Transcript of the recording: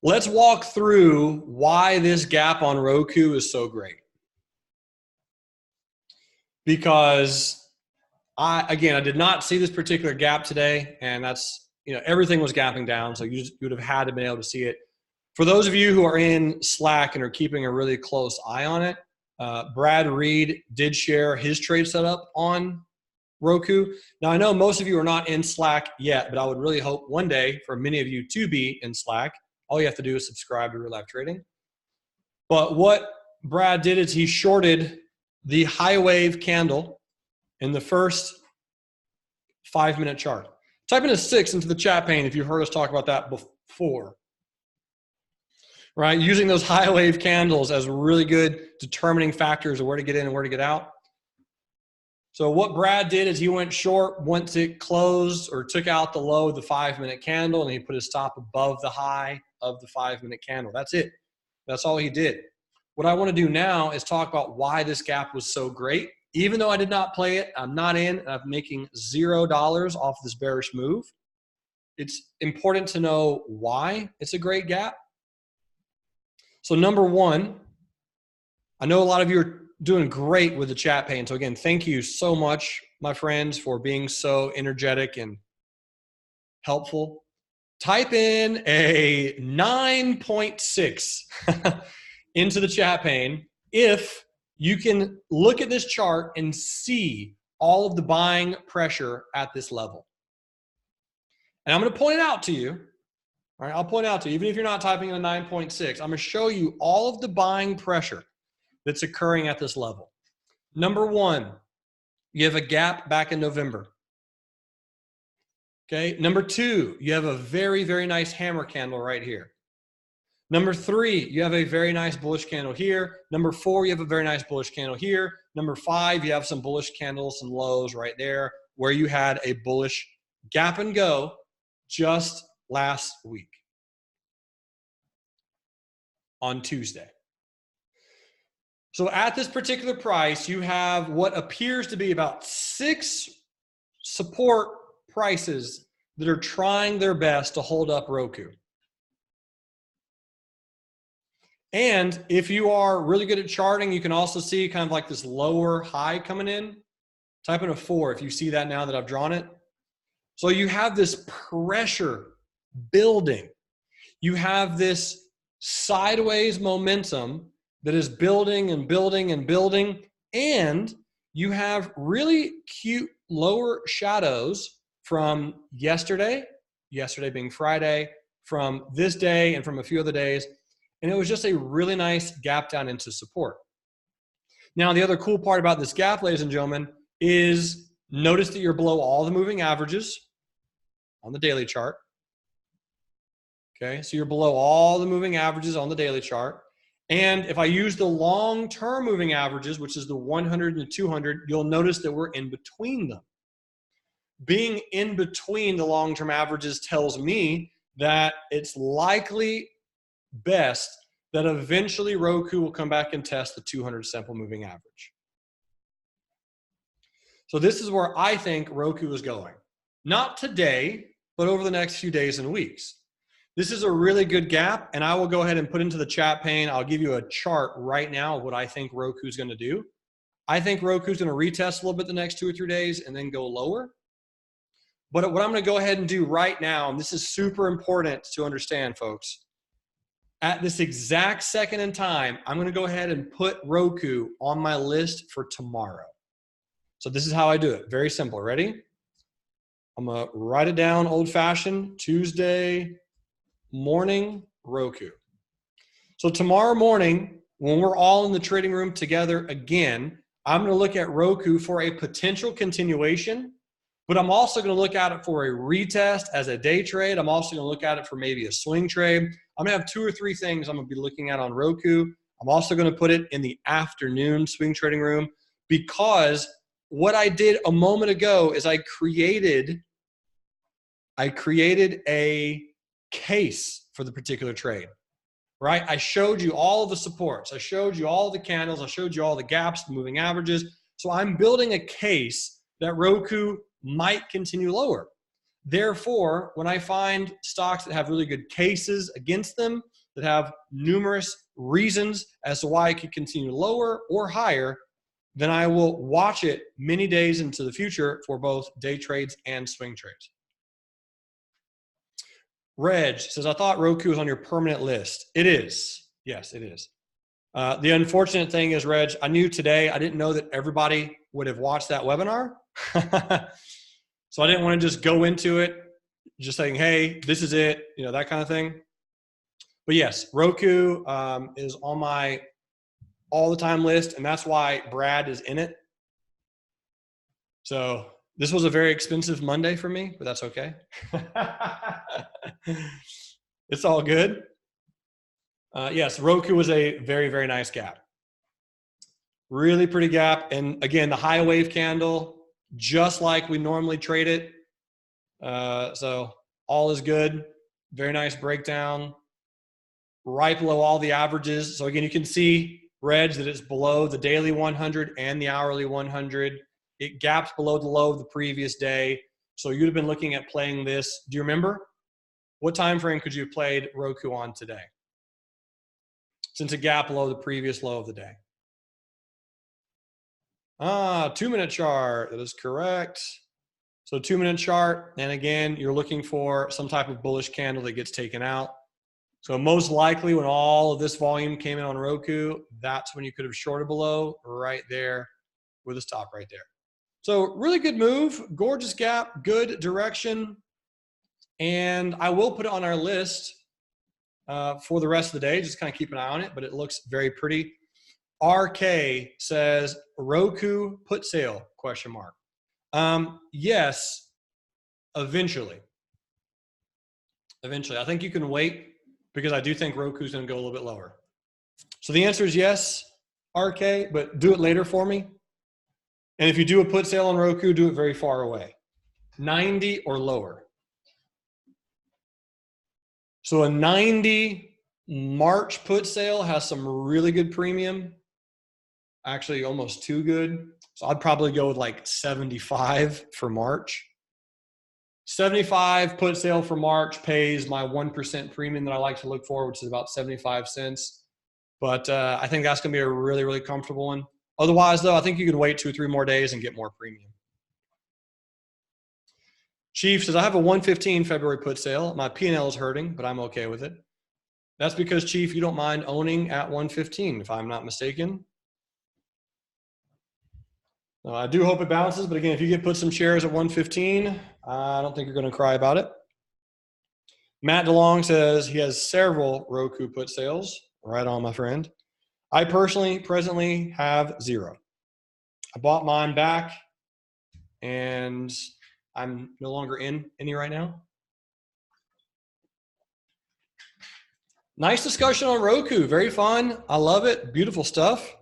Let's walk through why this gap on Roku is so great. Because I did not see this particular gap today, and that's, everything was gapping down, so you would have had to been able to see it. For those of you who are in Slack and are keeping a really close eye on it, Brad Reed did share his trade setup on Roku. Now, I know most of you are not in Slack yet, but I would really hope one day for many of you to be in Slack. All you have to do is subscribe to Real Life Trading. But what Brad did is he shorted the high wave candle in the first 5-minute chart. Type in a 6 into the chat pane if you've heard us talk about that before. Right? Using those high wave candles as really good determining factors of where to get in and where to get out. So what Brad did is he went short once it closed or took out the low of the 5-minute candle, and he put his stop above the high of the 5-minute candle. That's it. That's all he did. What I want to do now is talk about why this gap was so great. Even though I did not play it, I'm not in, and I'm making $0 off this bearish move. It's important to know why it's a great gap. So number one, I know a lot of you are doing great with the chat pane. So again, thank you so much, my friends, for being so energetic and helpful. Type in a 9.6 into the chat pane if you can look at this chart and see all of the buying pressure at this level. And I'm going to point it out to you. All right, I'll point out to you, even if you're not typing in a 9.6, I'm going to show you all of the buying pressure that's occurring at this level. Number one, you have a gap back in November. Okay. Number two, you have a very, very nice hammer candle right here. Number three, you have a very nice bullish candle here. Number four, you have a very nice bullish candle here. Number five, you have some bullish candles, some lows right there where you had a bullish gap and go just last week on Tuesday. So at this particular price, you have what appears to be about 6 support prices that are trying their best to hold up Roku. And if you are really good at charting, you can also see kind of like this lower high coming in. Type in a 4 if you see that now that I've drawn it. So you have this pressure building. You have this sideways momentum that is building and building and building. And you have really cute lower shadows from yesterday being Friday, from this day, and from a few other days. And it was just a really nice gap down into support. Now, the other cool part about this gap, ladies and gentlemen, is notice that you're below all the moving averages on the daily chart. Okay, so you're below all the moving averages on the daily chart. And if I use the long-term moving averages, which is the 100 and the 200, you'll notice that we're in between them. Being in between the long-term averages tells me that it's likely best that eventually Roku will come back and test the 200 simple moving average. So this is where I think Roku is going. Not today, but over the next few days and weeks. This is a really good gap, and I will go ahead and put into the chat pane. I'll give you a chart right now of what I think Roku is going to do. I think Roku is going to retest a little bit the next 2 or 3 days and then go lower. But what I'm going to go ahead and do right now, and this is super important to understand, folks, at this exact second in time, I'm going to go ahead and put Roku on my list for tomorrow. So this is how I do it. Very simple. Ready? I'm going to write it down old-fashioned, Tuesday morning, Roku. So tomorrow morning, when we're all in the trading room together again, I'm going to look at Roku for a potential continuation, but I'm also going to look at it for a retest as a day trade. I'm also going to look at it for maybe a swing trade. I'm going to have 2 or 3 things I'm going to be looking at on Roku. I'm also going to put it in the afternoon swing trading room, because what I did a moment ago is I created a case for the particular trade, right? I showed you all of the supports. I showed you all the candles. I showed you all the gaps, the moving averages. So I'm building a case that Roku might continue lower. Therefore, when I find stocks that have really good cases against them, that have numerous reasons as to why it could continue lower or higher, then I will watch it many days into the future for both day trades and swing trades. Reg says, I thought Roku was on your permanent list. It is. Yes, it is. The unfortunate thing is, Reg, I knew today, I didn't know that everybody would have watched that webinar. So I didn't want to just go into it just saying, hey, this is it, you know, that kind of thing. But yes, Roku is on my all the time list, and that's why Brad is in it. So this was a very expensive Monday for me, but that's okay. It's all good. Yes, Roku was a very, very nice gap. Really pretty gap. And again, the high wave candle, just like we normally trade it. So all is good. Very nice breakdown. Right below all the averages. So again, you can see, Reg, that it's below the daily 100 and the hourly 100. It gaps below the low of the previous day. So you'd have been looking at playing this. Do you remember? What time frame could you have played Roku on today? Since it gapped below the previous low of the day. 2-minute chart. That is correct. So 2-minute chart. And again, you're looking for some type of bullish candle that gets taken out. So most likely when all of this volume came in on Roku, that's when you could have shorted below right there with a stop right there. So really good move, gorgeous gap, good direction. And I will put it on our list for the rest of the day. Just kind of keep an eye on it, but it looks very pretty. RK says, Roku put sale, question mark. Yes, eventually. Eventually. I think you can wait because I do think Roku's going to go a little bit lower. So the answer is yes, RK, but do it later for me. And if you do a put sale on Roku, do it very far away, 90 or lower. So a 90 March put sale has some really good premium, actually almost too good. So I'd probably go with like 75 for March. 75 put sale for March pays my 1% premium that I like to look for, which is about 75 cents. But I think that's going to be a really, really comfortable one. Otherwise, though, I think you could wait 2 or 3 more days and get more premium. Chief says, I have a 115 February put sale. My P&L is hurting, but I'm okay with it. That's because, Chief, you don't mind owning at 115, if I'm not mistaken. I do hope it bounces, but again, if you get put some shares at 115, I don't think you're going to cry about it. Matt DeLong says he has several Roku put sales. Right on, my friend. I personally presently have 0. I bought mine back, and I'm no longer in any right now. Nice discussion on Roku. Very fun. I love it. Beautiful stuff.